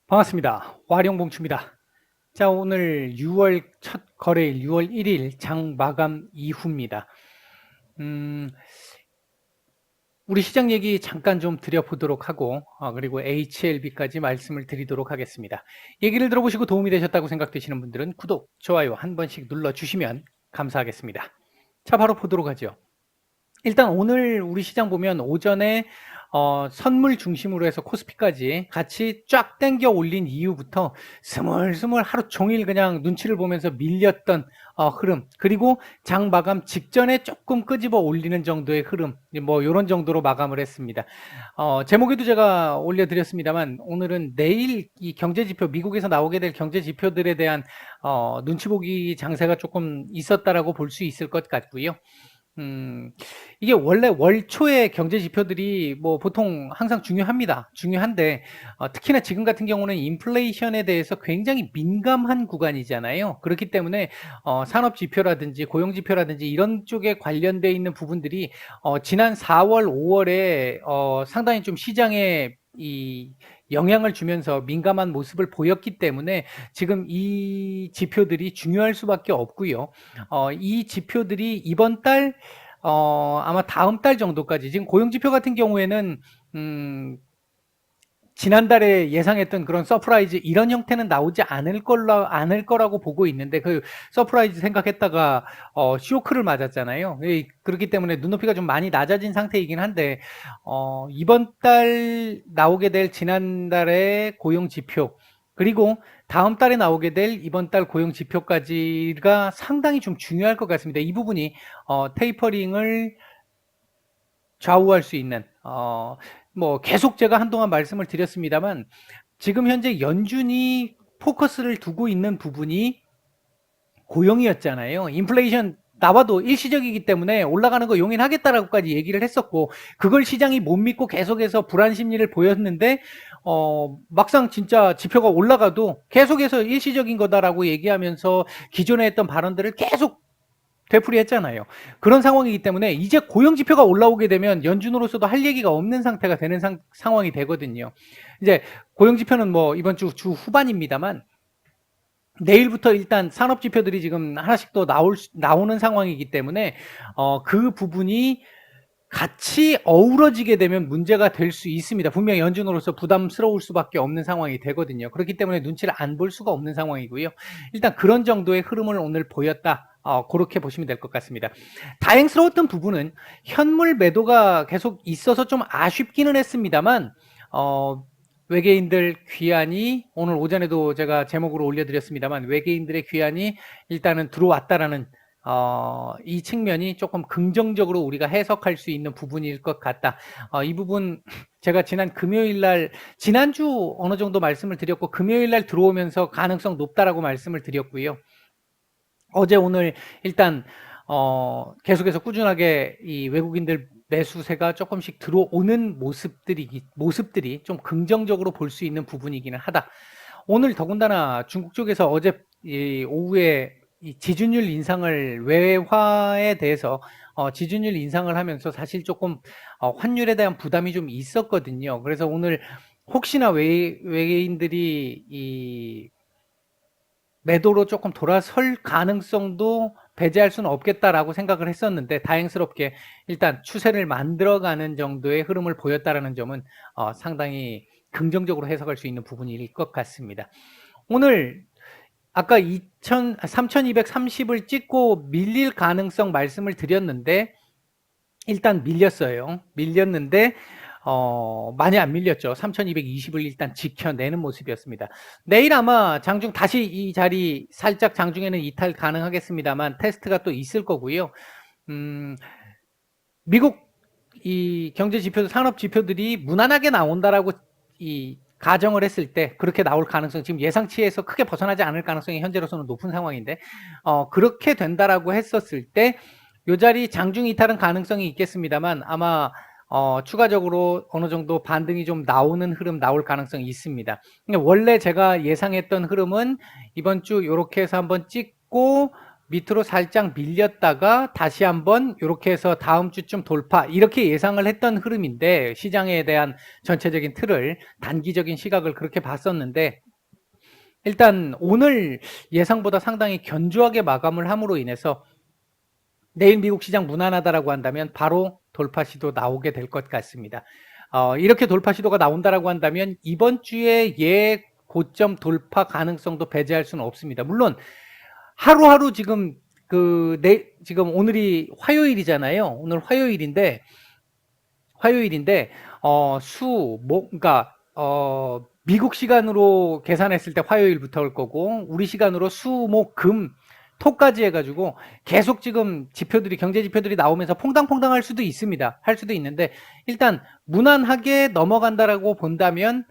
반갑습니다. 화룡봉추입니다. 자, 오늘 6월 첫 거래일 6월 1일 장 마감 이후입니다. 우리 시장 얘기 잠깐 좀 드려보도록 하고 그리고 HLB까지 말씀을 드리도록 하겠습니다. 얘기를 들어보시고 도움이 되셨다고 생각되시는 분들은 구독, 좋아요 한 번씩 눌러주시면 감사하겠습니다. 자, 바로 보도록 하죠. 일단 오늘 우리 시장 보면 오전에 선물 중심으로 해서 코스피까지 같이 쫙 당겨 올린 이후부터 스물스물 하루 종일 그냥 눈치를 보면서 밀렸던 흐름, 그리고 장 마감 직전에 조금 끄집어 올리는 정도의 흐름, 뭐 이런 정도로 마감을 했습니다. 제목에도 제가 올려드렸습니다만 오늘은 내일 이 경제지표, 미국에서 나오게 될 경제지표들에 대한 눈치 보기 장세가 조금 있었다라고 볼 수 있을 것 같고요. 이게 원래 월 초에 경제 지표들이 뭐 보통 항상 중요합니다. 중요한데 특히나 지금 같은 경우는 인플레이션에 대해서 굉장히 민감한 구간이잖아요. 그렇기 때문에 산업 지표라든지 고용 지표라든지 이런 쪽에 관련돼 있는 부분들이 지난 4월, 5월에 상당히 좀 시장에 이 영향을 주면서 민감한 모습을 보였기 때문에 지금 이 지표들이 중요할 수밖에 없고요. 이 지표들이 이번 달 아마 다음 달 정도까지, 지금 고용지표 같은 경우에는 지난달에 예상했던 그런 서프라이즈 이런 형태는 나오지 않을 거라고 보고 있는데, 그 서프라이즈 생각했다가 쇼크를 맞았잖아요. 그렇기 때문에 눈높이가 좀 많이 낮아진 상태이긴 한데 이번 달 나오게 될 지난달의 고용지표, 그리고 다음 달에 나오게 될 이번 달 고용 지표까지가 상당히 좀 중요할 것 같습니다. 이 부분이 테이퍼링을 좌우할 수 있는, 뭐 계속 제가 한동안 말씀을 드렸습니다만 지금 현재 연준이 포커스를 두고 있는 부분이 고용이었잖아요. 인플레이션 나와도 일시적이기 때문에 올라가는 거 용인하겠다라고까지 얘기를 했었고, 그걸 시장이 못 믿고 계속해서 불안 심리를 보였는데 막상 진짜 지표가 올라가도 계속해서 일시적인 거다라고 얘기하면서 기존에 했던 발언들을 계속 되풀이했잖아요. 그런 상황이기 때문에 이제 고용 지표가 올라오게 되면 연준으로서도 할 얘기가 없는 상태가 되는 상황이 되거든요. 이제 고용 지표는 뭐 이번 주 후반입니다만 내일부터 일단 산업 지표들이 지금 하나씩 또 나오는 상황이기 때문에 그 부분이 같이 어우러지게 되면 문제가 될 수 있습니다. 분명히 연준으로서 부담스러울 수밖에 없는 상황이 되거든요. 그렇기 때문에 눈치를 안 볼 수가 없는 상황이고요. 일단 그런 정도의 흐름을 오늘 보였다. 그렇게 보시면 될 것 같습니다. 다행스러웠던 부분은 현물 매도가 계속 있어서 좀 아쉽기는 했습니다만 외계인들 귀환이, 오늘 오전에도 제가 제목으로 올려드렸습니다만 외계인들의 귀환이 일단은 들어왔다라는 이 측면이 조금 긍정적으로 우리가 해석할 수 있는 부분일 것 같다. 이 부분 제가 지난 금요일날, 지난주 어느 정도 말씀을 드렸고 금요일날 들어오면서 가능성 높다라고 말씀을 드렸고요. 어제 오늘 일단 계속해서 꾸준하게 이 외국인들 매수세가 조금씩 들어오는 모습들이 좀 긍정적으로 볼 수 있는 부분이기는 하다. 오늘 더군다나 중국 쪽에서 어제 오후에 이 지준율 인상을, 외화에 대해서 지준율 인상을 하면서 사실 조금 환율에 대한 부담이 좀 있었거든요. 그래서 오늘 혹시나 외계인들이 이 매도로 조금 돌아설 가능성도 배제할 수는 없겠다라고 생각을 했었는데, 다행스럽게 일단 추세를 만들어가는 정도의 흐름을 보였다라는 점은 상당히 긍정적으로 해석할 수 있는 부분일 것 같습니다. 오늘 아까 3230을 찍고 밀릴 가능성 말씀을 드렸는데 일단 밀렸는데 많이 안 밀렸죠. 3220을 일단 지켜내는 모습이었습니다. 내일 아마 장중 다시 이 자리 살짝, 장중에는 이탈 가능하겠습니다만 테스트가 또 있을 거고요. 미국 이 경제 지표, 산업 지표들이 무난하게 나온다라고 이 가정을 했을 때 그렇게 나올 가능성, 지금 예상치에서 크게 벗어나지 않을 가능성이 현재로서는 높은 상황인데 그렇게 된다라고 했었을 때 이 자리 장중 이탈은 가능성이 있겠습니다만 아마 추가적으로 어느 정도 반등이 좀 나오는 흐름 나올 가능성이 있습니다. 원래 제가 예상했던 흐름은 이번 주 이렇게 해서 한번 찍고 밑으로 살짝 밀렸다가 다시 한번 이렇게 해서 다음 주쯤 돌파 이렇게 예상을 했던 흐름인데 시장에 대한 전체적인 틀을 단기적인 시각을 그렇게 봤었는데 일단 오늘 예상보다 상당히 견조하게 마감을 함으로 인해서 내일 미국 시장 무난하다라고 한다면 바로 돌파 시도 나오게 될 것 같습니다. 이렇게 돌파 시도가 나온다라고 한다면 이번 주에 고점 돌파 가능성도 배제할 수는 없습니다. 물론 하루하루 지금 지금 오늘이 화요일이잖아요. 오늘 화요일인데 그러니까 미국 시간으로 계산했을 때 화요일부터 올 거고 우리 시간으로 수, 목, 금, 토까지 해가지고 계속 지금 경제 지표들이 나오면서 퐁당퐁당 할 수도 있습니다. 할 수도 있는데 일단 무난하게 넘어간다라고 본다면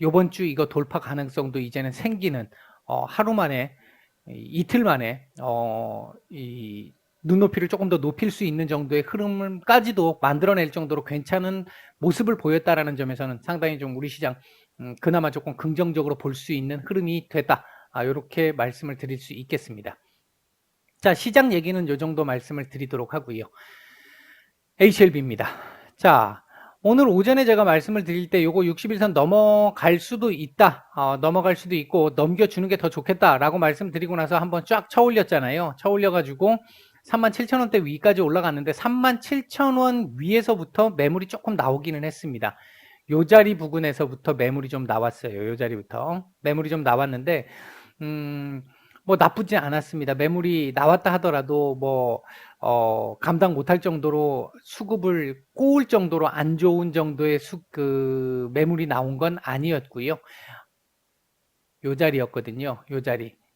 요번 주 이거 돌파 가능성도 이제는 생기는 하루 만에 이틀 만에 이 눈높이를 조금 더 높일 수 있는 정도의 흐름까지도 만들어낼 정도로 괜찮은 모습을 보였다라는 점에서는 상당히 좀 우리 시장 그나마 조금 긍정적으로 볼 수 있는 흐름이 됐다. 이렇게 말씀을 드릴 수 있겠습니다. 자, 시장 얘기는 요 정도 말씀을 드리도록 하고요. HLB입니다. 자, 오늘 오전에 제가 말씀을 드릴 때 요거 60일선 넘어갈 수도 있다. 넘어갈 수도 있고 넘겨주는 게 더 좋겠다라고 말씀드리고 나서 한번 쫙 쳐올렸잖아요. 쳐올려가지고 37,000원대 위까지 올라갔는데 37,000원 위에서부터 매물이 조금 나오기는 했습니다. 요 자리 부근에서부터 매물이 좀 나왔어요. 요 자리부터 매물이 좀 나왔는데 뭐 나쁘지 않았습니다. 매물이 나왔다 하더라도 뭐 감당 못할 정도로 수급을 꼬을 정도로 안 좋은 정도의 매물이 나온 건 아니었고요. 요 자리였거든요.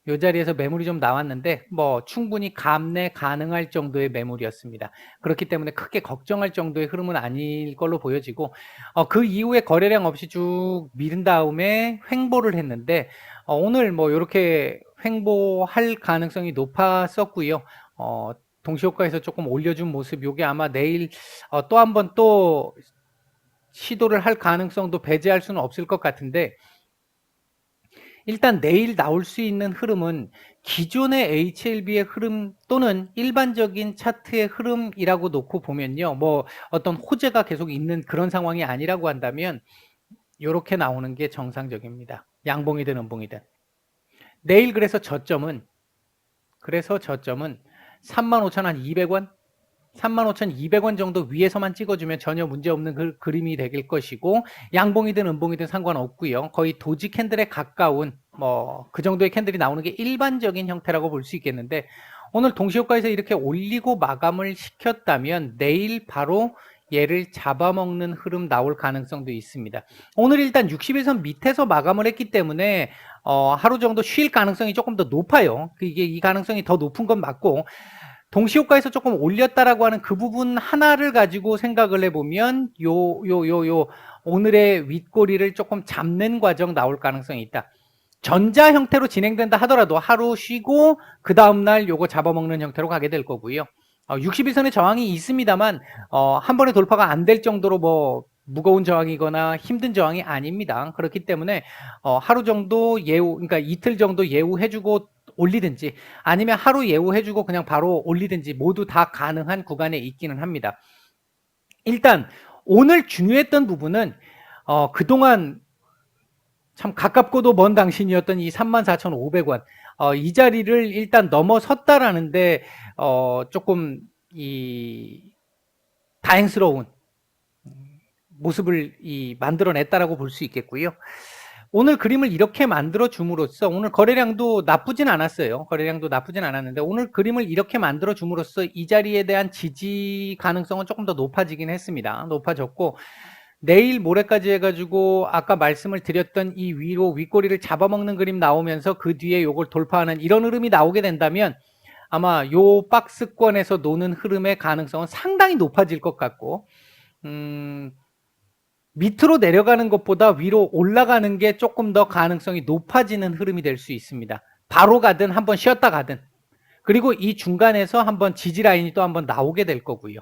요 자리에서 매물이 좀 나왔는데 뭐 충분히 감내 가능할 정도의 매물이었습니다. 그렇기 때문에 크게 걱정할 정도의 흐름은 아닐 걸로 보여지고 그 이후에 거래량 없이 쭉 밀은 다음에 횡보를 했는데 오늘 뭐 이렇게 횡보할 가능성이 높았었고요. 동시효과에서 조금 올려준 모습 요게 아마 내일 또 한번 또 시도를 할 가능성도 배제할 수는 없을 것 같은데 일단 내일 나올 수 있는 흐름은 기존의 HLB의 흐름 또는 일반적인 차트의 흐름이라고 놓고 보면요. 뭐 어떤 호재가 계속 있는 그런 상황이 아니라고 한다면 이렇게 나오는 게 정상적입니다. 양봉이든 음봉이든. 내일 그래서 저점은 35,200원 35,200원 정도 위에서만 찍어주면 전혀 문제없는 그림이 될 것이고 양봉이든 음봉이든 상관없고요. 거의 도지 캔들에 가까운 뭐 그 정도의 캔들이 나오는 게 일반적인 형태라고 볼 수 있겠는데 오늘 동시효과에서 이렇게 올리고 마감을 시켰다면 내일 바로 얘를 잡아먹는 흐름 나올 가능성도 있습니다. 오늘 일단 60일선 밑에서 마감을 했기 때문에 하루 정도 쉴 가능성이 조금 더 높아요. 이게 이 가능성이 더 높은 건 맞고 동시효과에서 조금 올렸다라고 하는 그 부분 하나를 가지고 생각을 해보면 오늘의 윗꼬리를 조금 잡는 과정 나올 가능성이 있다. 전자 형태로 진행된다 하더라도 하루 쉬고 그 다음날 요거 잡아먹는 형태로 가게 될 거고요. 60일선의 저항이 있습니다만 한 번에 돌파가 안 될 정도로 뭐 무거운 저항이거나 힘든 저항이 아닙니다. 그렇기 때문에 하루 정도 그러니까 이틀 정도 예우해주고 올리든지 아니면 하루 예우해주고 그냥 바로 올리든지 모두 다 가능한 구간에 있기는 합니다. 일단 오늘 중요했던 부분은 그동안 참 가깝고도 먼 당신이었던 이 34,500원 이 자리를 일단 넘어섰다라는데 조금 다행스러운 모습을 만들어냈다라고 볼 수 있겠고요. 오늘 그림을 이렇게 만들어 줌으로써 오늘 거래량도 나쁘진 않았어요. 거래량도 나쁘진 않았는데 오늘 그림을 이렇게 만들어 줌으로써 이 자리에 대한 지지 가능성은 조금 더 높아지긴 했습니다. 높아졌고 내일 모레까지 해가지고 아까 말씀을 드렸던 이 위로 윗꼬리를 잡아먹는 그림 나오면서 그 뒤에 요걸 돌파하는 이런 흐름이 나오게 된다면 아마 요 박스권에서 노는 흐름의 가능성은 상당히 높아질 것 같고 밑으로 내려가는 것보다 위로 올라가는 게 조금 더 가능성이 높아지는 흐름이 될 수 있습니다. 바로 가든 한번 쉬었다 가든 그리고 이 중간에서 한번 지지 라인이 또 한번 나오게 될 거고요.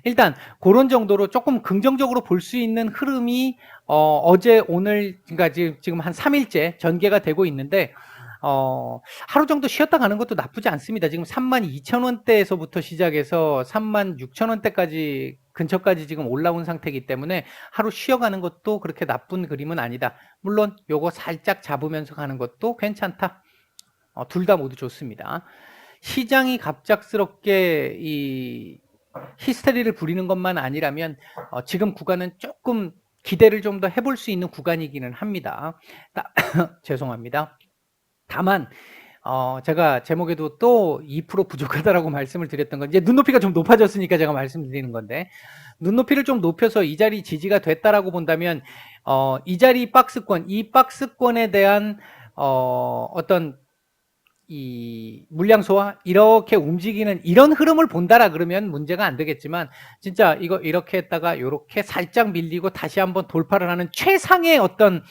일단 그런 정도로 조금 긍정적으로 볼 수 있는 흐름이 어제 오늘 그러니까 지금 한 3일째 전개가 되고 있는데 하루 정도 쉬었다 가는 것도 나쁘지 않습니다. 지금 32,000원대에서부터 시작해서 36,000원대까지 근처까지 지금 올라온 상태이기 때문에 하루 쉬어가는 것도 그렇게 나쁜 그림은 아니다. 물론 요거 살짝 잡으면서 가는 것도 괜찮다. 둘 다 모두 좋습니다. 시장이 갑작스럽게 이 히스테리를 부리는 것만 아니라면 지금 구간은 조금 기대를 좀 더 해볼 수 있는 구간이기는 합니다. 죄송합니다. 다만 제가 제목에도 또 2% 부족하다라고 말씀을 드렸던 건 이제 눈높이가 좀 높아졌으니까 제가 말씀드리는 건데, 눈높이를 좀 높여서 이 자리 지지가 됐다라고 본다면 이 자리 박스권, 이 박스권에 대한 어떤 이 물량 소화 이렇게 움직이는 이런 흐름을 본다라 그러면 문제가 안 되겠지만, 진짜 이거 이렇게 했다가 이렇게 살짝 밀리고 다시 한번 돌파를 하는 최상의 어떤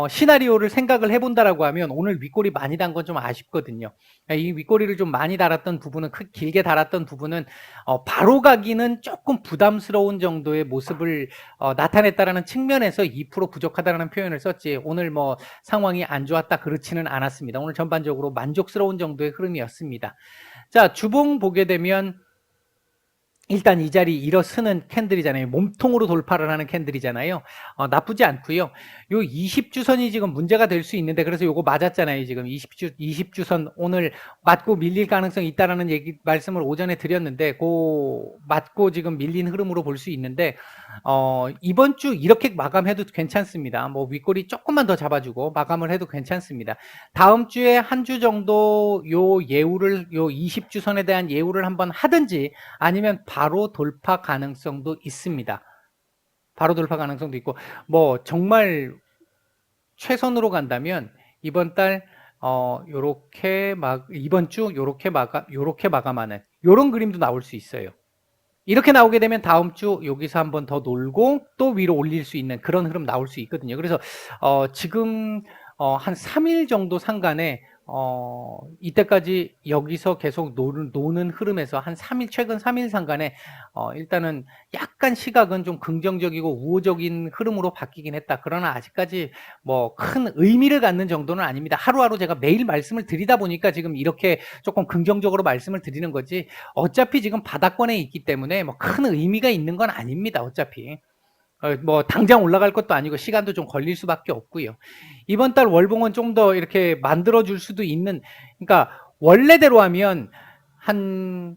시나리오를 생각을 해본다라고 하면 오늘 윗꼬리 많이 단 건 좀 아쉽거든요. 이 윗꼬리를 좀 많이 달았던 부분은, 길게 달았던 부분은 바로 가기는 조금 부담스러운 정도의 모습을 나타냈다라는 측면에서 2% 부족하다라는 표현을 썼지, 오늘 뭐 상황이 안 좋았다 그렇지는 않았습니다. 오늘 전반적으로 만족스러운 정도의 흐름이었습니다. 자, 주봉 보게 되면 일단 이 자리 일어서는 캔들이잖아요. 몸통으로 돌파를 하는 캔들이잖아요. 나쁘지 않고요. 요 20주선이 지금 문제가 될 수 있는데, 그래서 요거 맞았잖아요. 지금 20주선 오늘 맞고 밀릴 가능성이 있다라는 말씀을 오전에 드렸는데, 맞고 지금 밀린 흐름으로 볼 수 있는데, 이번 주 이렇게 마감해도 괜찮습니다. 뭐 윗꼬리 조금만 더 잡아주고 마감을 해도 괜찮습니다. 다음 주에 한 주 정도 요 20주선에 대한 예우를 한번 하든지, 아니면 바로 돌파 가능성도 있습니다. 바로 돌파 가능성도 있고, 뭐 정말 최선으로 간다면 이번 달 이번 주 요렇게 마감하는 요런 그림도 나올 수 있어요. 이렇게 나오게 되면 다음 주 여기서 한번 더 놀고 또 위로 올릴 수 있는 그런 흐름 나올 수 있거든요. 그래서 지금 한 3일 정도 상간에 이때까지 여기서 계속 노는 흐름에서 한 3일, 최근 3일 상간에 일단은 약간 시각은 좀 긍정적이고 우호적인 흐름으로 바뀌긴 했다. 그러나 아직까지 뭐 큰 의미를 갖는 정도는 아닙니다. 하루하루 제가 매일 말씀을 드리다 보니까 지금 이렇게 조금 긍정적으로 말씀을 드리는 거지, 어차피 지금 바닥권에 있기 때문에 뭐 큰 의미가 있는 건 아닙니다. 어차피 뭐 당장 올라갈 것도 아니고 시간도 좀 걸릴 수밖에 없고요. 이번 달 월봉은 좀 더 이렇게 만들어 줄 수도 있는, 그러니까 원래대로 하면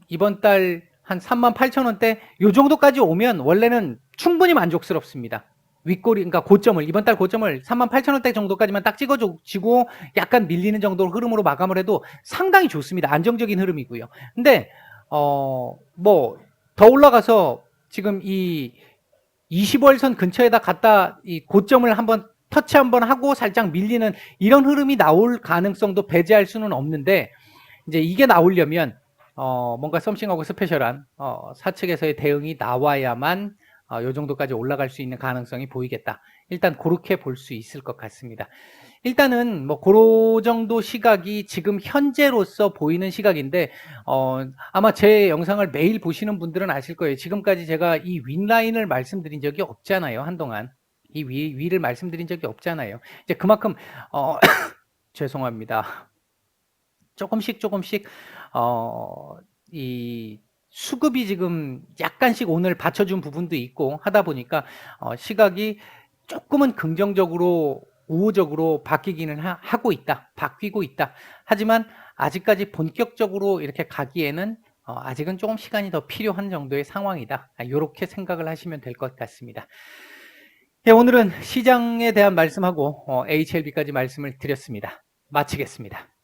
이번 달 한 38,000원대 요 정도까지 오면 원래는 충분히 만족스럽습니다. 윗꼬리, 그러니까 고점을, 이번 달 고점을 38,000원대 정도까지만 딱 찍어주고 약간 밀리는 정도 흐름으로 마감을 해도 상당히 좋습니다. 안정적인 흐름이고요. 근데 뭐 더 올라가서 지금 이 20월선 근처에다 갖다 이 고점을 한번 터치 한번 하고 살짝 밀리는 이런 흐름이 나올 가능성도 배제할 수는 없는데, 이제 이게 나오려면 뭔가 썸씽하고 스페셜한 사측에서의 대응이 나와야만 요 정도까지 올라갈 수 있는 가능성이 보이겠다. 일단 그렇게 볼 수 있을 것 같습니다. 일단은 뭐 그런 정도 시각이 지금 현재로서 보이는 시각인데, 아마 제 영상을 매일 보시는 분들은 아실 거예요. 지금까지 제가 이 윗라인을 말씀드린 적이 없잖아요. 한동안 이 위를 말씀드린 적이 없잖아요. 이제 그만큼 죄송합니다. 조금씩 이 수급이 지금 약간씩 오늘 받쳐준 부분도 있고 하다 보니까 시각이 조금은 긍정적으로 우호적으로 바뀌기는 바뀌고 있다. 하지만 아직까지 본격적으로 이렇게 가기에는 아직은 조금 시간이 더 필요한 정도의 상황이다. 이렇게 생각을 하시면 될 것 같습니다. 예, 오늘은 시장에 대한 말씀하고 HLB까지 말씀을 드렸습니다. 마치겠습니다.